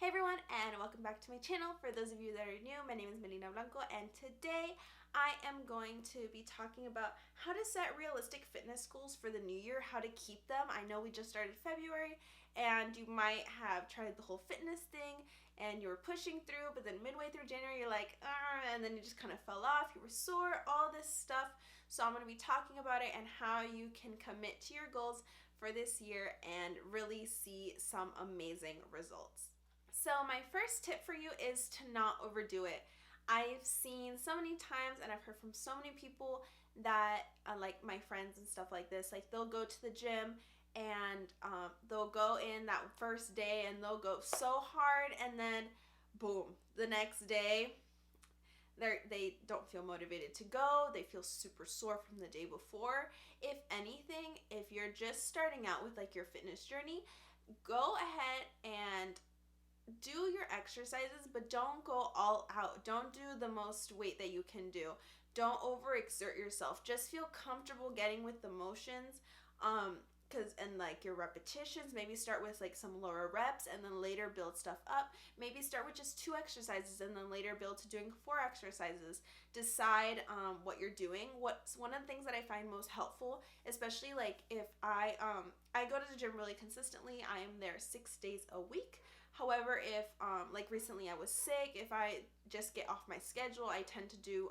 Hey everyone, and welcome back to my channel. For those of you that are new, my name is Melina Blanco, and today I am going to be talking about how to set realistic fitness goals for the new year, how to keep them. I know we just started February, and you might have tried the whole fitness thing, and you were pushing through, but then midway through January, you're like, and then you just kind of fell off, you were sore, all this stuff. So I'm going to be talking about it and how you can commit to your goals for this year and really see some amazing results. So my first tip for you is to not overdo it. I've seen so many times and I've heard from so many people that like my friends and stuff like this, like they'll go to the gym and they'll go in that first day and they'll go so hard, and then boom, the next day they don't feel motivated to go. They feel super sore from the day before. If anything, if you're just starting out with like your fitness journey, go ahead and do your exercises, but don't go all out. Don't do the most weight that you can do. Don't overexert yourself. Just feel comfortable getting with the motions. And like your repetitions, maybe start with like some lower reps and then later build stuff up. Maybe start with just 2 exercises and then later build to doing 4 exercises. Decide what you're doing. What's one of the things that I find most helpful, especially like if I go to the gym really consistently. I am there 6 days a week. However, if like recently I was sick, if I just get off my schedule, I tend to do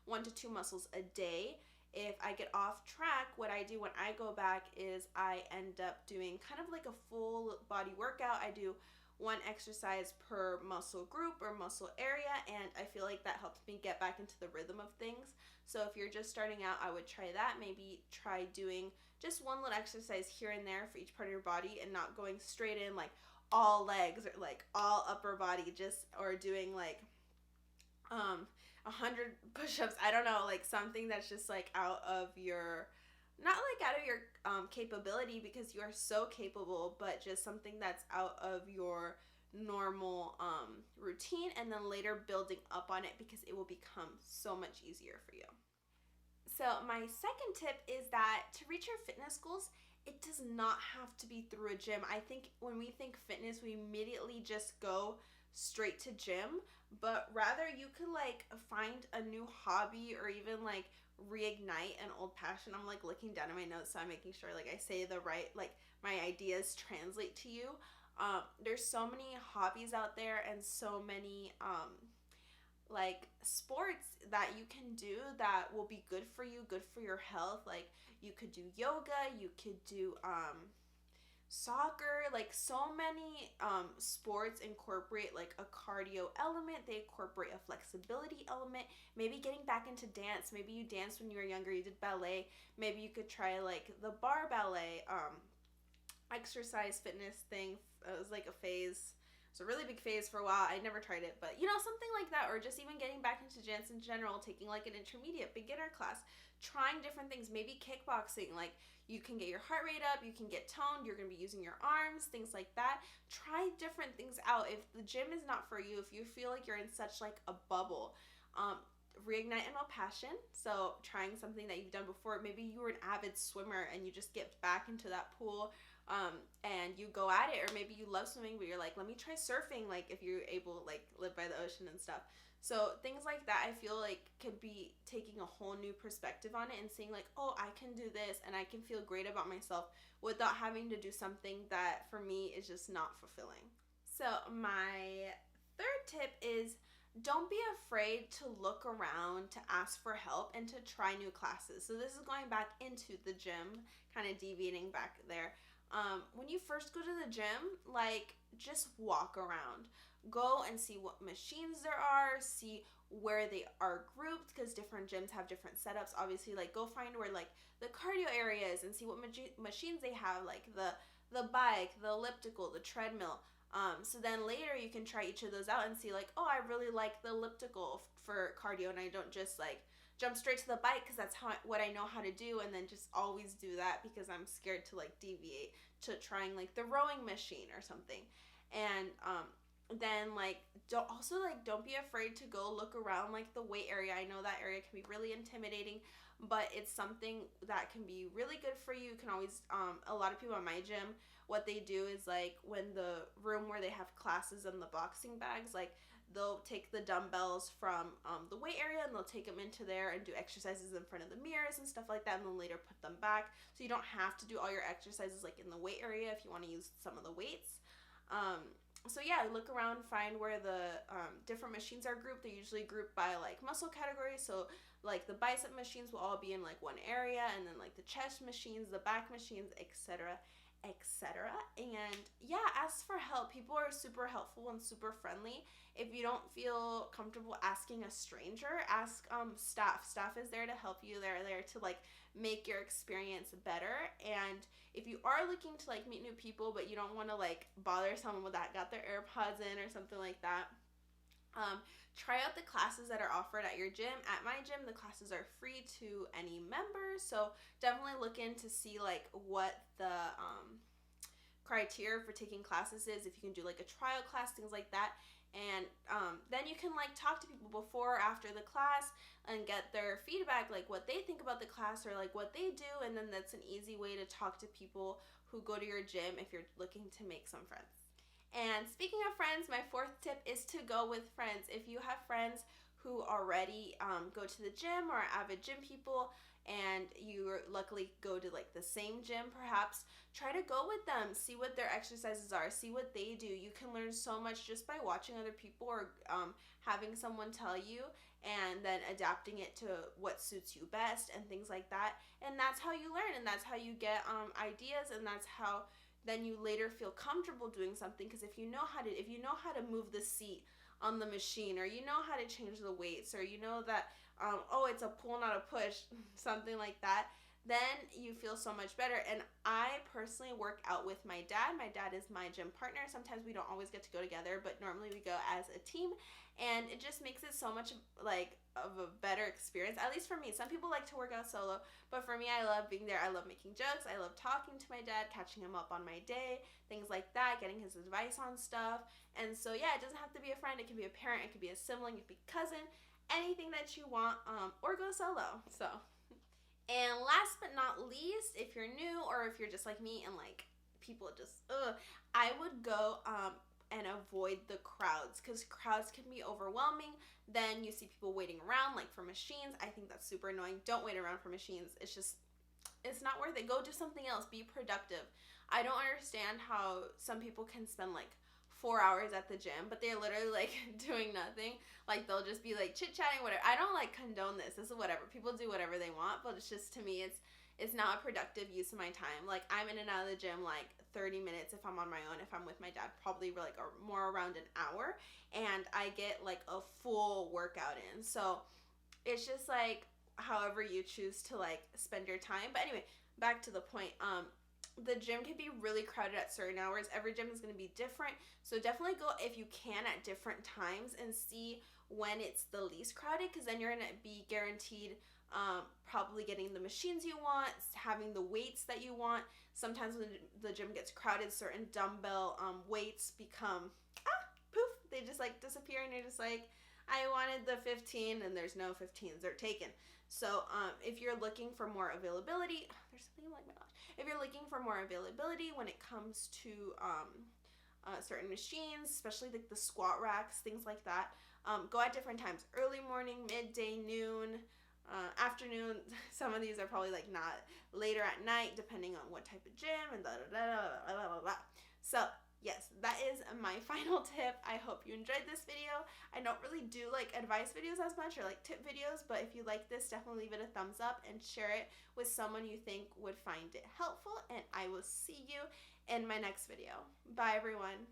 1 to 2 muscles a day. If I get off track, what I do when I go back is I end up doing kind of like a full body workout. I do 1 exercise per muscle group or muscle area, and I feel like that helps me get back into the rhythm of things. So if you're just starting out, I would try that. Maybe try doing just 1 little exercise here and there for each part of your body and not going straight in like all legs or like all upper body, just or doing like 100 push-ups. I don't know, like something that's just like out of your, not like out of your capability, because you are so capable, but just something that's out of your normal routine, and then later building up on it because it will become so much easier for you. So my second tip is that to reach your fitness goals, it does not have to be through a gym. I think when we think fitness, we immediately just go straight to gym, but rather you could like find a new hobby or even like reignite an old passion. I'm like looking down at my notes, so I'm making sure like I say the right, like my ideas translate to you. There's so many hobbies out there and so many like sports that you can do that will be good for you, good for your health. Like you could do yoga, you could do soccer. Like so many sports incorporate like a cardio element, they incorporate a flexibility element. Maybe getting back into dance, maybe you danced when you were younger, you did ballet, maybe you could try like the bar ballet exercise fitness thing. It was like a phase. It's a really big phase for a while. I never tried it, but you know, something like that. Or just even getting back into dance in general, taking like an intermediate beginner class, trying different things. Maybe kickboxing, like you can get your heart rate up, you can get toned, you're going to be using your arms, things like that. Try different things out. If the gym is not for you, if you feel like you're in such like a bubble, reignite an old passion. So trying something that you've done before. Maybe you were an avid swimmer and you just get back into that pool and you go at it. Or maybe you love swimming, but you're like, let me try surfing, like if you're able to like live by the ocean and stuff. So things like that I feel like could be taking a whole new perspective on it and seeing like, oh, I can do this and I can feel great about myself without having to do something that for me is just not fulfilling. So my third tip is don't be afraid to look around, to ask for help, and to try new classes. So this is going back into the gym, kind of deviating back there. When you first go to the gym, like just walk around. Go and see what machines there are, see where they are grouped, because different gyms have different setups. Obviously, like go find where like the cardio area is and see what machines they have, like the bike, the elliptical, the treadmill. So then later you can try each of those out and see like, oh, I really like the elliptical for cardio, and I don't just like jump straight to the bike because that's what I know how to do, and then just always do that because I'm scared to like deviate, to trying like the rowing machine or something. And then like don't be afraid to go look around like the weight area. I know that area can be really intimidating, but it's something that can be really good for you. You can always a lot of people at my gym, what they do is like when the room where they have classes and the boxing bags, like they'll take the dumbbells from the weight area and they'll take them into there and do exercises in front of the mirrors and stuff like that, and then later put them back, so you don't have to do all your exercises like in the weight area if you want to use some of the weights. So yeah, look around, find where the different machines are grouped. They're usually grouped by like muscle categories, so like the bicep machines will all be in like one area, and then like the chest machines, the back machines, etc, etc. And yeah, ask for help. People are super helpful and super friendly. If you don't feel comfortable asking a stranger, ask staff is there to help you. They're there to like make your experience better. And if you are looking to like meet new people but you don't want to like bother someone with that got their AirPods in or something like that, try out the classes that are offered at your gym. At my gym, the classes are free to any members, so definitely look in to see like what the criteria for taking classes is, if you can do like a trial class, things like that. And then you can like talk to people before or after the class and get their feedback, like what they think about the class or like what they do. And then that's an easy way to talk to people who go to your gym if you're looking to make some friends. And speaking of friends, my fourth tip is to go with friends. If you have friends who already go to the gym or are avid gym people, and you luckily go to like the same gym perhaps, try to go with them, see what their exercises are, see what they do. You can learn so much just by watching other people or having someone tell you, and then adapting it to what suits you best and things like that. And that's how you learn, and that's how you get ideas, and that's how then you later feel comfortable doing something. Because if you know how to move the seat on the machine, or you know how to change the weights, or you know that it's a pull not a push, something like that, then you feel so much better. And I personally work out with my dad. My dad is my gym partner. Sometimes we don't always get to go together, but normally we go as a team, and it just makes it so much like of a better experience, at least for me. Some people like to work out solo, but for me, I love being there. I love making jokes. I love talking to my dad, catching him up on my day, things like that, getting his advice on stuff. And so yeah, it doesn't have to be a friend. It could be a parent, it could be a sibling, it could be a cousin, anything that you want, or go solo. So, and last but not least, if you're new or if you're just like me and like people just I would go and avoid the crowds, because crowds can be overwhelming. Then you see people waiting around like for machines. I think that's super annoying. Don't wait around for machines. It's not worth it. Go do something else. Be productive. I don't understand how some people can spend like 4 hours at the gym, but they're literally like doing nothing. Like they'll just be like chit chatting, whatever. I don't like condone this. This is whatever. People do whatever they want, but it's just, to me, it's not a productive use of my time. Like I'm in and out of the gym like 30 minutes if I'm on my own. If I'm with my dad, probably like more around an hour, and I get like a full workout in. So it's just like however you choose to like spend your time. But anyway, back to the point. The gym can be really crowded at certain hours. Every gym is going to be different. So definitely go if you can at different times and see when it's the least crowded, because then you're going to be guaranteed probably getting the machines you want, having the weights that you want. Sometimes when the gym gets crowded, certain dumbbell weights become poof, they just like disappear, and you're just like, I wanted the 15 and there's no 15s, they're taken. So if you're looking for more availability, there's something like my gosh. If you're looking for more availability when it comes to certain machines, especially like the squat racks, things like that, go at different times: early morning, midday, noon, afternoon. Some of these are probably like not later at night, depending on what type of gym, and blah, blah, blah, blah, blah, blah. So yes, that is my final tip. I hope you enjoyed this video. I don't really do like advice videos as much, or like tip videos, but if you like this, definitely leave it a thumbs up and share it with someone you think would find it helpful, and I will see you in my next video. Bye everyone.